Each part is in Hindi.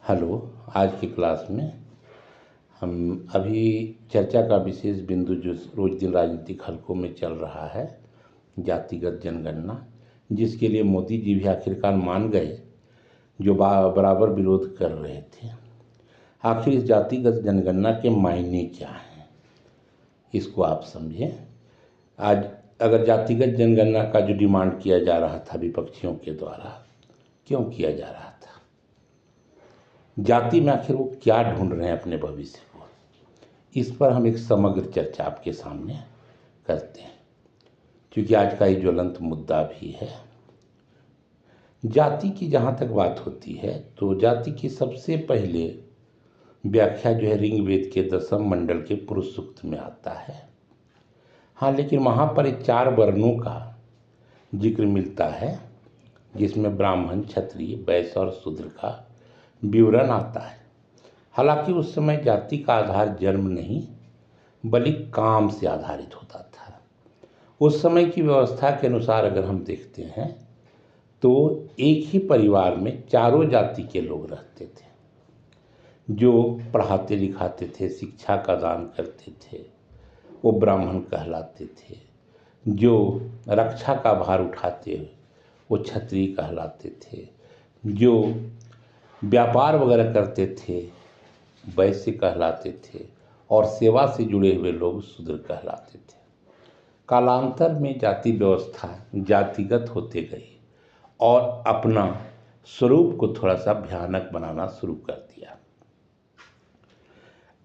हेलो। आज की क्लास में हम अभी चर्चा का विशेष बिंदु जो रोज दिन राजनीतिक हलकों में चल रहा है, जातिगत जनगणना, जिसके लिए मोदी जी भी आखिरकार मान गए, जो बराबर विरोध कर रहे थे। आखिर इस जातिगत जनगणना के मायने क्या हैं, इसको आप समझें। आज अगर जातिगत जनगणना का जो डिमांड किया जा रहा था विपक्षियों के द्वारा, क्यों किया जा रहा था, जाति में आखिर वो क्या ढूंढ रहे हैं अपने भविष्य को, इस पर हम एक समग्र चर्चा आपके सामने करते हैं, क्योंकि आज का ये ज्वलंत मुद्दा भी है। जाति की जहाँ तक बात होती है तो जाति की सबसे पहले व्याख्या जो है ऋग्वेद के 10वें मंडल के पुरुष सूक्त में आता है। हाँ, लेकिन वहाँ पर 4 वर्णों का जिक्र मिलता है, जिसमें ब्राह्मण, क्षत्रिय, वैश्य और शूद्र का विवरण आता है। हालांकि उस समय जाति का आधार जन्म नहीं बल्कि काम से आधारित होता था। उस समय की व्यवस्था के अनुसार अगर हम देखते हैं तो एक ही परिवार में चारों जाति के लोग रहते थे। जो पढ़ाते लिखाते थे, शिक्षा का दान करते थे, वो ब्राह्मण कहलाते थे। जो रक्षा का भार उठाते वो क्षत्रिय कहलाते थे। जो व्यापार वगैरह करते थे वैश्य कहलाते थे, और सेवा से जुड़े हुए लोग शूद्र कहलाते थे। कालांतर में जाति व्यवस्था जातिगत होते गई और अपना स्वरूप को थोड़ा सा भयानक बनाना शुरू कर दिया।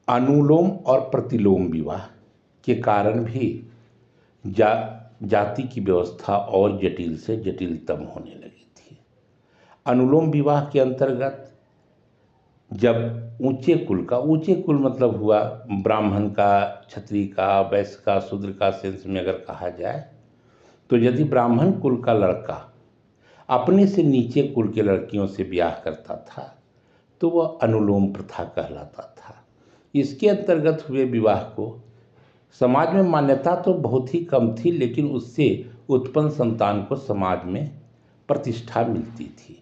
अनुलोम और प्रतिलोम विवाह के कारण भी जाति की व्यवस्था और जटिल से जटिलतम होने लगी थी। अनुलोम विवाह के अंतर्गत जब ऊंचे कुल मतलब हुआ ब्राह्मण का, क्षत्रिय का, वैश्य का, शूद्र का सेंस में अगर कहा जाए, तो यदि ब्राह्मण कुल का लड़का अपने से नीचे कुल के लड़कियों से ब्याह करता था तो वह अनुलोम प्रथा कहलाता था। इसके अंतर्गत हुए विवाह को समाज में मान्यता तो बहुत ही कम थी, लेकिन उससे उत्पन्न संतान को समाज में प्रतिष्ठा मिलती थी।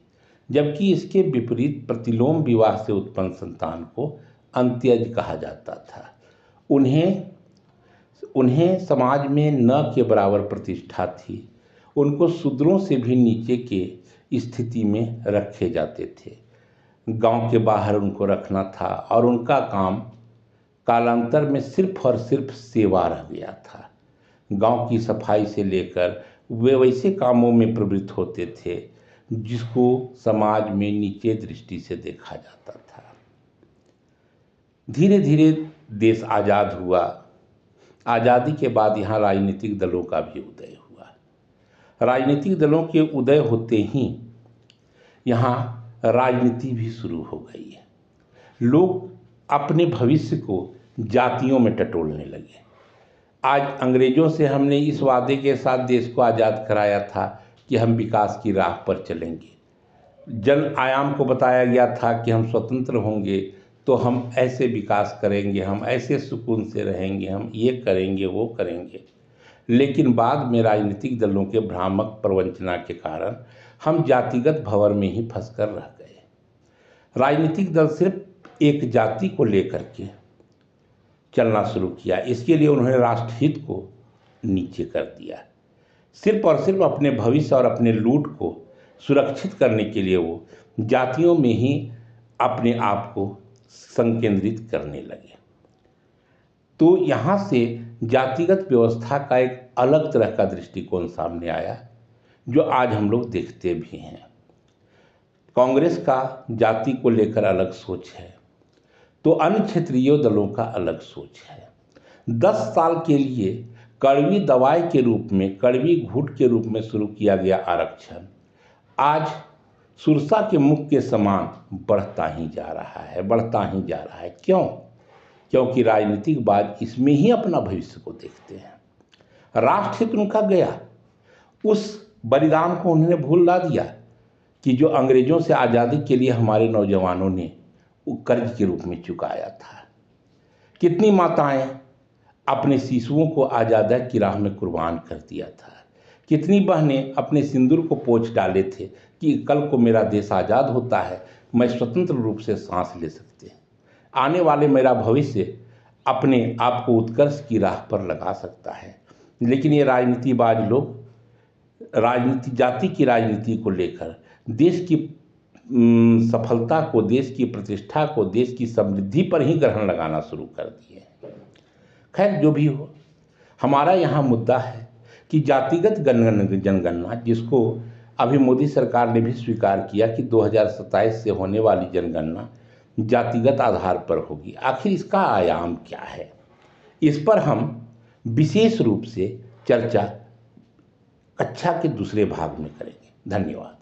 जबकि इसके विपरीत प्रतिलोम विवाह से उत्पन्न संतान को अंत्यज कहा जाता था। उन्हें समाज में न के बराबर प्रतिष्ठा थी। उनको शूद्रों से भी नीचे के स्थिति में रखे जाते थे। गांव के बाहर उनको रखना था और उनका काम कालांतर में सिर्फ और सिर्फ सेवा रह गया था। गांव की सफाई से लेकर वे वैसे कामों में प्रवृत्त होते थे जिसको समाज में नीचे दृष्टि से देखा जाता था। धीरे धीरे देश आज़ाद हुआ। आज़ादी के बाद यहाँ राजनीतिक दलों का भी उदय हुआ। राजनीतिक दलों के उदय होते ही यहाँ राजनीति भी शुरू हो गई है। लोग अपने भविष्य को जातियों में टटोलने लगे। आज अंग्रेजों से हमने इस वादे के साथ देश को आज़ाद कराया था कि हम विकास की राह पर चलेंगे। जन आयाम को बताया गया था कि हम स्वतंत्र होंगे तो हम ऐसे विकास करेंगे, हम ऐसे सुकून से रहेंगे, हम ये करेंगे वो करेंगे। लेकिन बाद में राजनीतिक दलों के भ्रामक प्रवंचना के कारण हम जातिगत भंवर में ही फंसकर रह गए। राजनीतिक दल सिर्फ एक जाति को लेकर के चलना शुरू किया। इसके लिए उन्होंने राष्ट्रहित को नीचे कर दिया। सिर्फ और सिर्फ अपने भविष्य और अपने लूट को सुरक्षित करने के लिए वो जातियों में ही अपने आप को संकेंद्रित करने लगे। तो यहाँ से जातिगत व्यवस्था का एक अलग तरह का दृष्टिकोण सामने आया, जो आज हम लोग देखते भी हैं। कांग्रेस का जाति को लेकर अलग सोच है, तो अन्य क्षेत्रीय दलों का अलग सोच है। 10 साल के लिए कड़वी दवाई के रूप में, कड़वी घूंट के रूप में शुरू किया गया आरक्षण आज सुरसा के मुख के समान बढ़ता ही जा रहा है। क्यों? क्योंकि राजनीतिक बाज इसमें ही अपना भविष्य को देखते हैं। राष्ट्रहित उनका गया, उस बलिदान को उन्होंने भूल ला दिया कि जो अंग्रेजों से आज़ादी के लिए हमारे नौजवानों ने वो कर्ज के रूप में चुकाया था। कितनी माताएं अपने शिशुओं को आज़ादी की राह में कुर्बान कर दिया था। कितनी बहनें अपने सिंदूर को पोंछ डाले थे कि कल को मेरा देश आज़ाद होता है मैं स्वतंत्र रूप से सांस ले सकते, आने वाले मेरा भविष्य अपने आप को उत्कर्ष की राह पर लगा सकता है। लेकिन ये राजनीतिबाज लोग राजनीति, जाति की राजनीति को लेकर देश की सफलता को, देश की प्रतिष्ठा को, देश की समृद्धि पर ही ग्रहण लगाना शुरू कर दिए। खैर जो भी हो, हमारा यहाँ मुद्दा है कि जातिगत जनगणना, जिसको अभी मोदी सरकार ने भी स्वीकार किया कि 2027 से होने वाली जनगणना जातिगत आधार पर होगी। आखिर इसका आयाम क्या है, इस पर हम विशेष रूप से चर्चा कक्षा के दूसरे भाग में करेंगे। धन्यवाद।